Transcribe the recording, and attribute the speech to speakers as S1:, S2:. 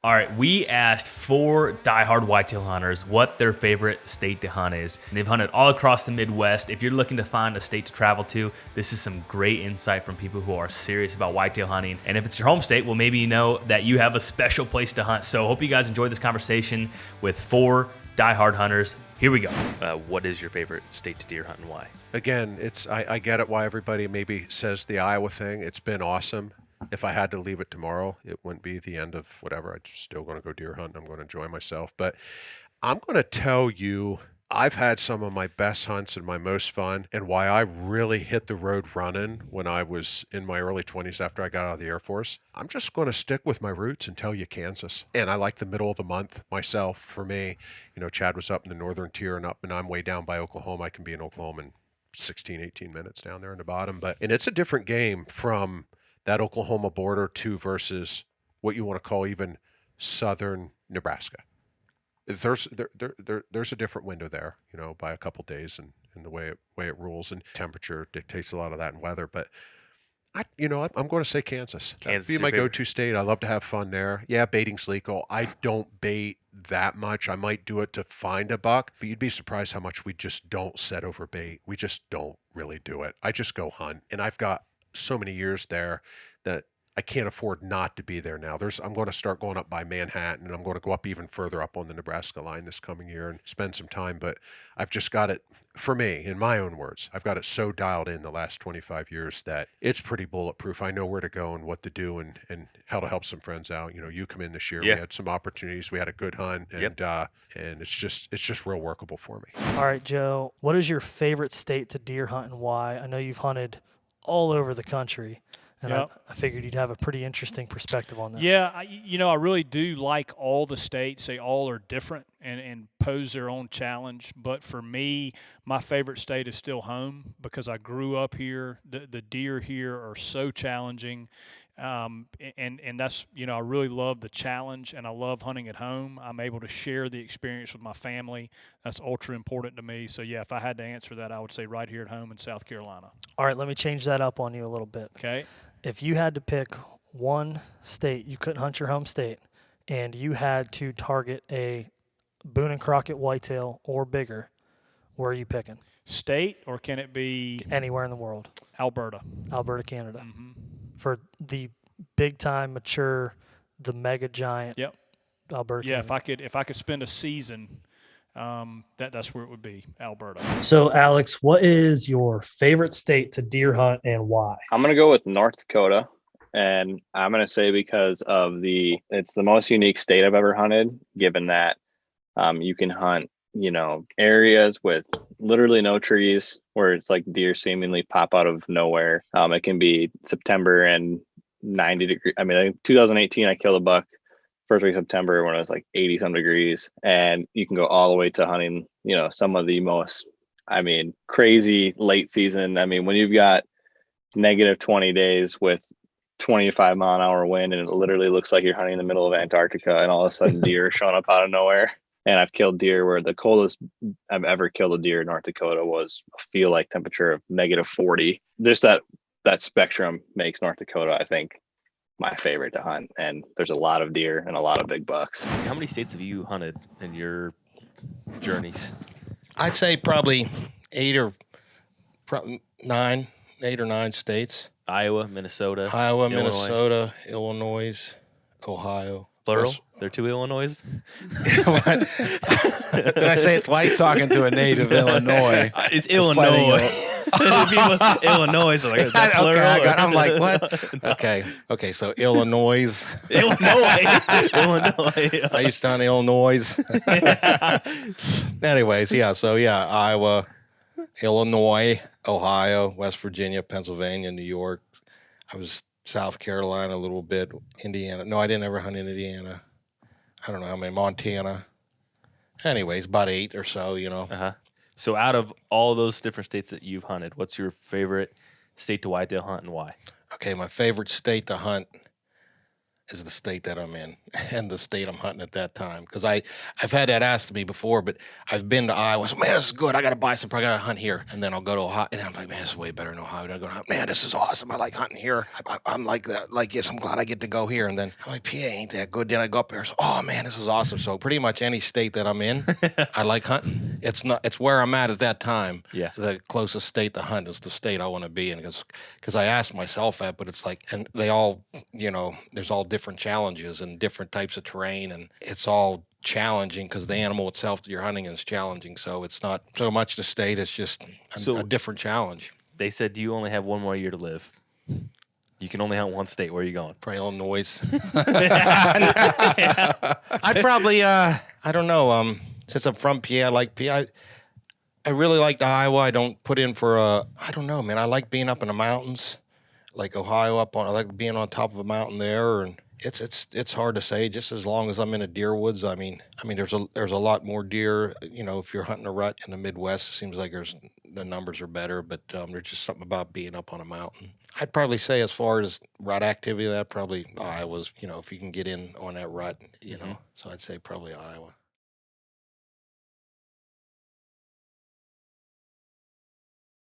S1: All right, we asked 4 diehard whitetail hunters what their favorite state to hunt is. And they've hunted all across the Midwest. If you're looking to find a state to travel to, this is some great insight from people who are serious about whitetail hunting. And if it's your home state, well, maybe you know that you have a special place to hunt. So hope you guys enjoyed this conversation with 4 diehard hunters. Here we go. What is your favorite state to deer hunt and why?
S2: Again, I get it why everybody maybe says the Iowa thing. It's been awesome. If I had to leave it tomorrow, it wouldn't be the end of whatever. I'm still going to go deer hunt. I'm going to enjoy myself. But I'm going to tell you, I've had some of my best hunts and my most fun, and why I really hit the road running when I was in my early 20s after I got out of the Air Force. I'm just going to stick with my roots and tell you Kansas. And I like the middle of the month myself. For me, Chad was up in the northern tier and I'm way down by Oklahoma. I can be in Oklahoma in 16, 18 minutes down there in the bottom. And it's a different game from that Oklahoma border to versus what you want to call even southern Nebraska. There's a different window there, by a couple days and the way it rules, and temperature dictates a lot of that, and weather. But I'm going to say Kansas. That'd be my go-to state. I love to have fun there. Yeah, baiting's legal. I don't bait that much. I might do it to find a buck, but you'd be surprised how much we just don't set over bait. We just don't really do it. I just go hunt, and I've got so many years there that I can't afford not to be there now. I'm going to start going up by Manhattan, and I'm going to go up even further up on the Nebraska line this coming year and spend some time. But I've just got it, for me, in my own words, I've got it so dialed in the last 25 years that it's pretty bulletproof. I know where to go and what to do and how to help some friends out. You come in this year,
S1: Yeah.
S2: We had some opportunities. We had a good hunt, and and it's just real workable for me.
S3: All right, Joe, what is your favorite state to deer hunt and why? I know you've hunted all over the country. And
S4: Yep.
S3: I figured you'd have a pretty interesting perspective on this.
S4: Yeah, I really do like all the states. They all are different and pose their own challenge. But for me, my favorite state is still home because I grew up here. The deer here are so challenging. And that's, I really love the challenge, and I love hunting at home. I'm able to share the experience with my family. That's ultra important to me. So, yeah, if I had to answer that, I would say right here at home in South Carolina.
S3: All right, let me change that up on you a little bit.
S4: Okay.
S3: If you had to pick one state, you couldn't hunt your home state, and you had to target a Boone and Crockett whitetail or bigger, where are you picking?
S4: State, or can it be
S3: Anywhere in the world.
S4: Alberta,
S3: Canada.
S4: Mm-hmm.
S3: For the big time, mature, the mega giant.
S4: Yep.
S3: Alberta.
S4: Yeah,
S3: Canada.
S4: if I could spend a season, that's where it would be, Alberta.
S5: So, Alex, what is your favorite state to deer hunt and why?
S6: I'm going to go with North Dakota, and I'm going to say because it's the most unique state I've ever hunted, given that you can hunt, areas with literally no trees where it's like deer seemingly pop out of nowhere. It can be September and 90 degrees. I mean, 2018, I killed a buck first week of September when it was like 80 some degrees, and you can go all the way to hunting, some of the most, crazy late season. When you've got negative 20 days with 25 mile an hour wind, and it literally looks like you're hunting in the middle of Antarctica, and all of a sudden deer are showing up out of nowhere. And I've killed deer where the coldest I've ever killed a deer in North Dakota was a feel like temperature of negative 40. Just that spectrum makes North Dakota, I think, my favorite to hunt. And there's a lot of deer and a lot of big bucks.
S1: How many states have you hunted in your journeys?
S7: I'd say probably 8 or 9 states.
S1: Iowa, Minnesota,
S7: Iowa,
S1: Illinois.
S7: Minnesota, Illinois, Ohio.
S1: Plural? There are 2 Illinois?
S7: Did I say it twice?
S8: Talking to a native Illinois.
S1: It's Illinois. Illinois. So like, is that plural?
S7: Okay, I'm like, what? Okay. So Illinois.
S1: Illinois.
S7: I used to hunt Illinois. Anyways, yeah. So yeah, Iowa, Illinois, Ohio, West Virginia, Pennsylvania, New York. I was South Carolina a little bit, Indiana. No, I didn't ever hunt in Indiana. I don't know how many. Montana. Anyways, about 8 or so,
S1: Uh-huh. So out of all those different states that you've hunted, what's your favorite state to whitetail hunt and why?
S7: Okay, my favorite state to hunt is the state that I'm in and the state I'm hunting at that time. Because I've had that asked to me before, but I've been to Iowa. So, man, this is good. I got to buy some. I got to hunt here. And then I'll go to Ohio. And I'm like, man, this is way better in Ohio. And I go, man, this is awesome. I like hunting here. I'm like that. Like, yes, I'm glad I get to go here. And then I'm like, PA ain't that good. Then I go up there. So, oh, man, this is awesome. So pretty much any state that I'm in, I like hunting. It's where I'm at that time.
S1: Yeah.
S7: The closest state to hunt is the state I want to be in. Because I asked myself that, but it's like, and they all, there's all different challenges and different types of terrain, and it's all challenging because the animal itself that you're hunting is challenging. So it's not so much the state, it's just a different challenge.
S1: They said you only have 1 more year to live. You can only hunt one state. Where are you going?
S7: Probably Illinois. I'd probably, I don't know, since I'm from PA, I like PA. I really liked Iowa. I don't put in for I don't know, man. I like being up in the mountains, like Ohio I like being on top of a mountain there, and it's hard to say. Just as long as I'm in a deer woods, I mean, there's a lot more deer. If you're hunting a rut in the Midwest, it seems like the numbers are better. But there's just something about being up on a mountain. I'd probably say as far as rut activity, that probably Iowa's. If you can get in on that rut, So I'd say probably Iowa.